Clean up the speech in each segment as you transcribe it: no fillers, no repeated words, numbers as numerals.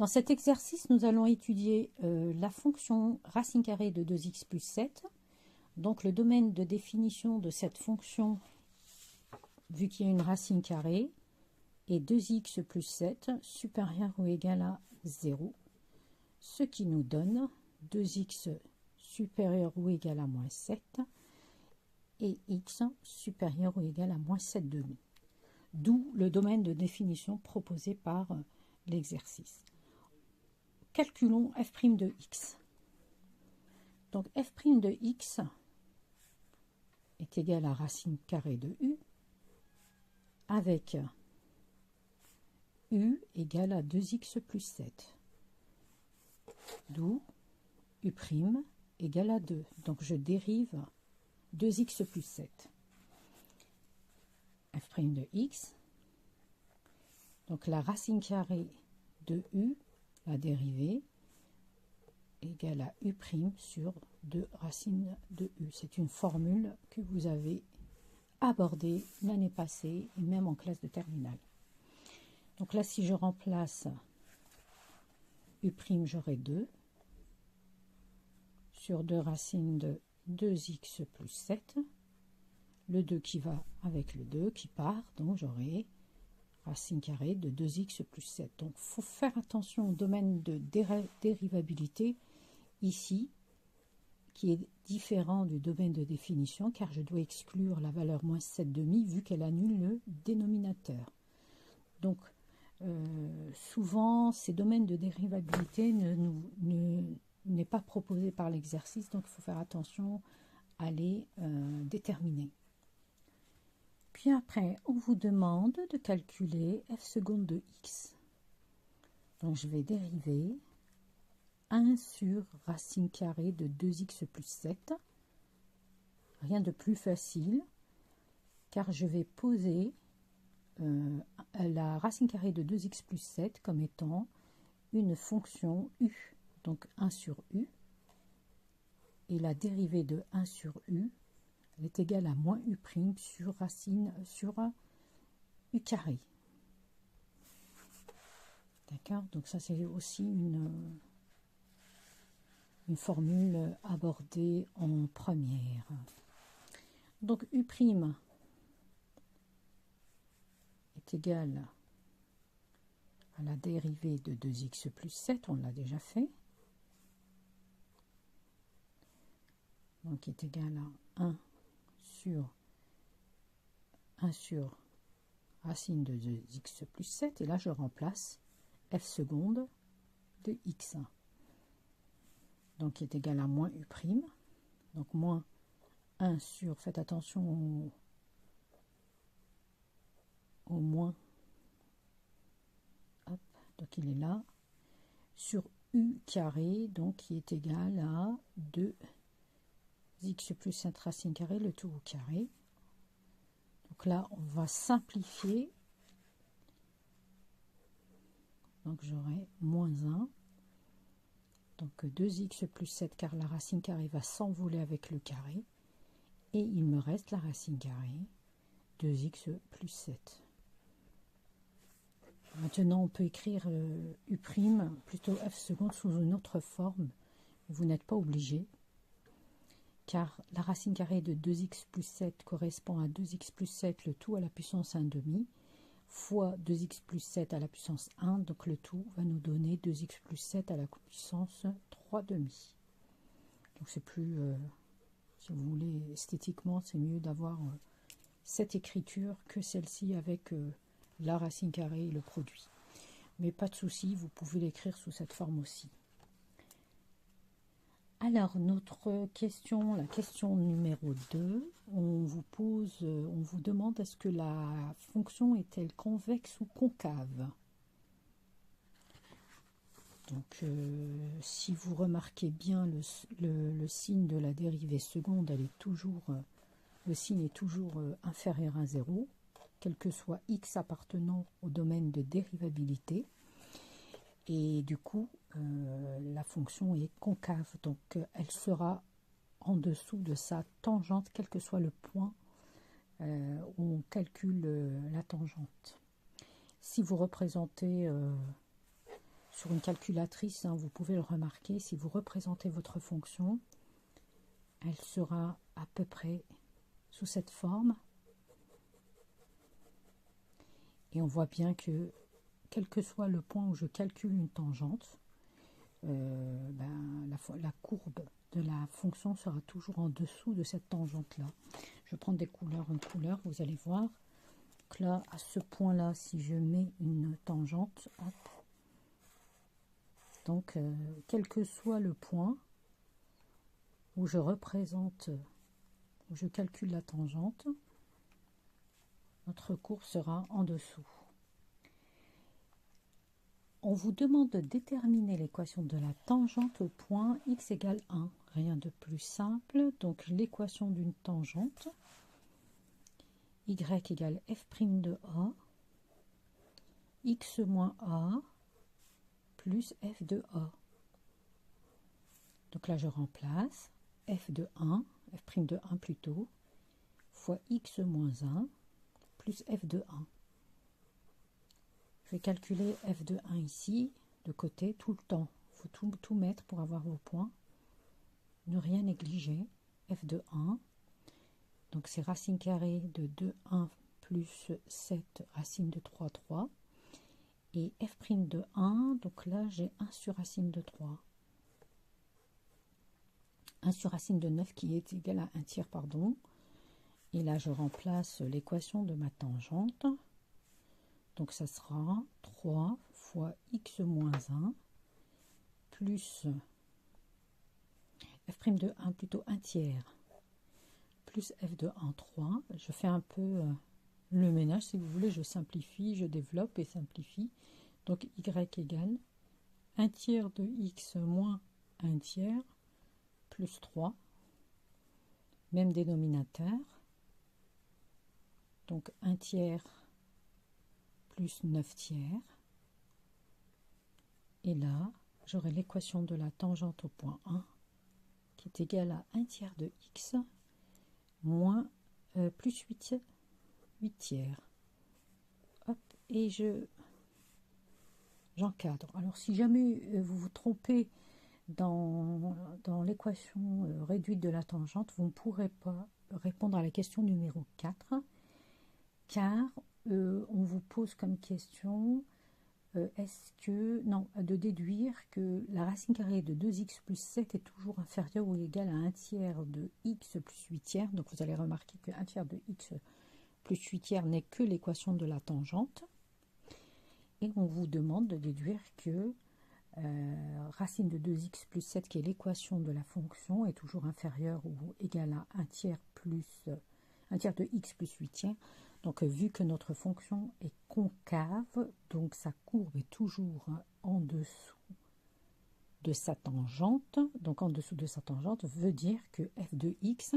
Dans cet exercice, nous allons étudier la fonction racine carrée de 2x plus 7. Donc le domaine de définition de cette fonction, vu qu'il y a une racine carrée, est 2x plus 7 supérieur ou égal à 0, ce qui nous donne 2x supérieur ou égal à moins 7 et x supérieur ou égal à moins 7 demi. D'où le domaine de définition proposé par l'exercice. Calculons f' de x. Donc f' de x est égal à racine carrée de u avec u égale à 2x plus 7. D'où u' égale à 2. Donc je dérive 2x plus 7. f' de x, donc la racine carrée de u, la dérivée, égale à u' sur 2 racines de u. C'est une formule que vous avez abordée l'année passée et même en classe de terminale. Donc là, si je remplace u', j'aurai 2 sur 2 racines de 2x plus 7. Le 2 qui va avec le 2 qui part, donc j'aurai racine carrée de 2x plus 7. Donc il faut faire attention au domaine de dérivabilité ici, qui est différent du domaine de définition, car je dois exclure la valeur moins 7 demi vu qu'elle annule le dénominateur. Donc souvent ces domaines de dérivabilité n'est pas proposé par l'exercice, donc il faut faire attention à les déterminer. Puis après, on vous demande de calculer f seconde de x. Donc je vais dériver 1 sur racine carrée de 2x plus 7. Rien de plus facile, car je vais poser la racine carrée de 2x plus 7 comme étant une fonction u. Donc 1 sur u. Et la dérivée de 1 sur u, elle est égale à moins u' sur racine sur u carré. D'accord? Donc ça c'est aussi une formule abordée en première. Donc u' est égal à la dérivée de 2x plus 7, on l'a déjà fait. Donc est égal à 1 sur racine de 2x plus 7, et là je remplace f seconde de x. Donc est égal à moins u', donc moins 1 sur, faites attention au moins, hop, donc il est là, sur u carré, donc qui est égal à 2x plus 7 racine carrée, le tout au carré. Donc là, on va simplifier. Donc j'aurai moins 1. Donc 2x plus 7, car la racine carrée va s'envoler avec le carré. Et il me reste la racine carrée, 2x plus 7. Maintenant, on peut écrire u', plutôt f seconde, sous une autre forme. Vous n'êtes pas obligé, car la racine carrée de 2x plus 7 correspond à 2x plus 7, le tout à la puissance 1 demi, fois 2x plus 7 à la puissance 1, donc le tout va nous donner 2x plus 7 à la puissance 3 demi. Donc c'est plus, si vous voulez, esthétiquement, c'est mieux d'avoir cette écriture que celle-ci avec la racine carrée et le produit. Mais pas de souci, vous pouvez l'écrire sous cette forme aussi. Alors, notre question, la question numéro 2, on vous demande est-ce que la fonction est-elle convexe ou concave? Donc, si vous remarquez bien le signe de la dérivée seconde, le signe est toujours inférieur à 0, quel que soit x appartenant au domaine de dérivabilité. Et du coup, la fonction est concave, donc elle sera en dessous de sa tangente, quel que soit le point où on calcule la tangente. Si vous représentez sur une calculatrice, hein, vous pouvez le remarquer, si vous représentez votre fonction, elle sera à peu près sous cette forme. Et on voit bien que, quel que soit le point où je calcule une tangente, la courbe de la fonction sera toujours en dessous de cette tangente-là. Je vais prendre des couleurs en couleur, vous allez voir que là, à ce point-là, si je mets une tangente, hop, donc quel que soit le point où je représente, où je calcule la tangente, notre courbe sera en dessous. On vous demande de déterminer l'équation de la tangente au point x égale 1. Rien de plus simple. Donc l'équation d'une tangente, y égale f' de a, x moins a, plus f de a. Donc là je remplace f de 1, f' de 1 plutôt, fois x moins 1, plus f de 1. Je vais calculer f de 1 ici, de côté, tout le temps. Il faut tout mettre pour avoir vos points. Ne rien négliger. F de 1. Donc c'est racine carrée de 2, 1 plus 7 racine de 3, 3. Et f' de 1, donc là j'ai 1 sur racine de 3. 1 sur racine de 9 qui est égal à 1 tiers, pardon. Et là je remplace l'équation de ma tangente. Donc ça sera 3 fois x moins 1 plus f' de 1 plutôt 1 tiers plus f de 1, 3. Je fais un peu le ménage si vous voulez, je simplifie, je développe et simplifie. Donc y égale 1 tiers de x moins 1 tiers plus 3. Même dénominateur. Donc 1 tiers plus 9 tiers. Et là, j'aurai l'équation de la tangente au point 1 qui est égale à 1 tiers de x moins plus 8 tiers. Hop, et j'encadre. Alors si jamais vous vous trompez dans l'équation réduite de la tangente, vous ne pourrez pas répondre à la question numéro 4 car on vous pose comme question de déduire que la racine carrée de 2x plus 7 est toujours inférieure ou égale à 1 tiers de x plus 8 tiers. Donc vous allez remarquer que 1 tiers de x plus 8 tiers n'est que l'équation de la tangente. Et on vous demande de déduire que racine de 2x plus 7, qui est l'équation de la fonction, est toujours inférieure ou égale à 1 tiers de x plus 8 tiers. Donc vu que notre fonction est concave, donc sa courbe est toujours en dessous de sa tangente. Donc en dessous de sa tangente veut dire que f de x,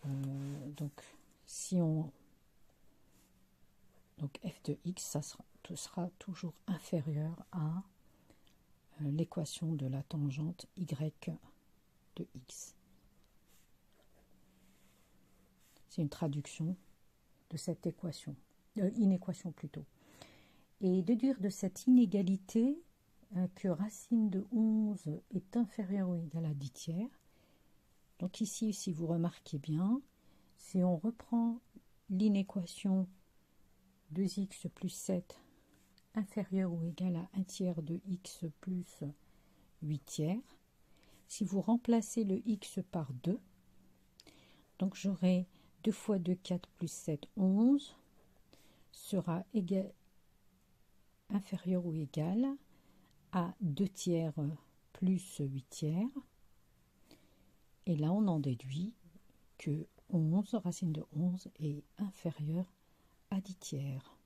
donc f de x, ça sera toujours inférieur à l'équation de la tangente y de x. C'est une traduction de cette équation, inéquation plutôt. Et déduire de cette inégalité que racine de 11 est inférieure ou égale à 10 tiers. Donc ici, si vous remarquez bien, si on reprend l'inéquation 2x plus 7 inférieur ou égal à 1 tiers de x plus 8 tiers, si vous remplacez le x par 2, donc j'aurai 2 fois 2, 4 plus 7, 11, sera inférieur ou égal à 2 tiers plus 8 tiers. Et là, on en déduit que 11, racine de 11, est inférieure à 10 tiers.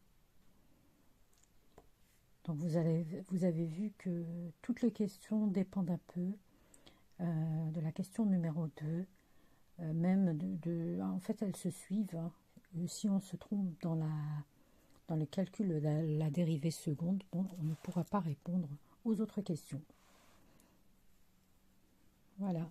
Donc vous avez vu que toutes les questions dépendent un peu de la question numéro 2. En fait, elles se suivent. Hein. Si on se trompe dans le calcul de la dérivée seconde, bon, on ne pourra pas répondre aux autres questions. Voilà.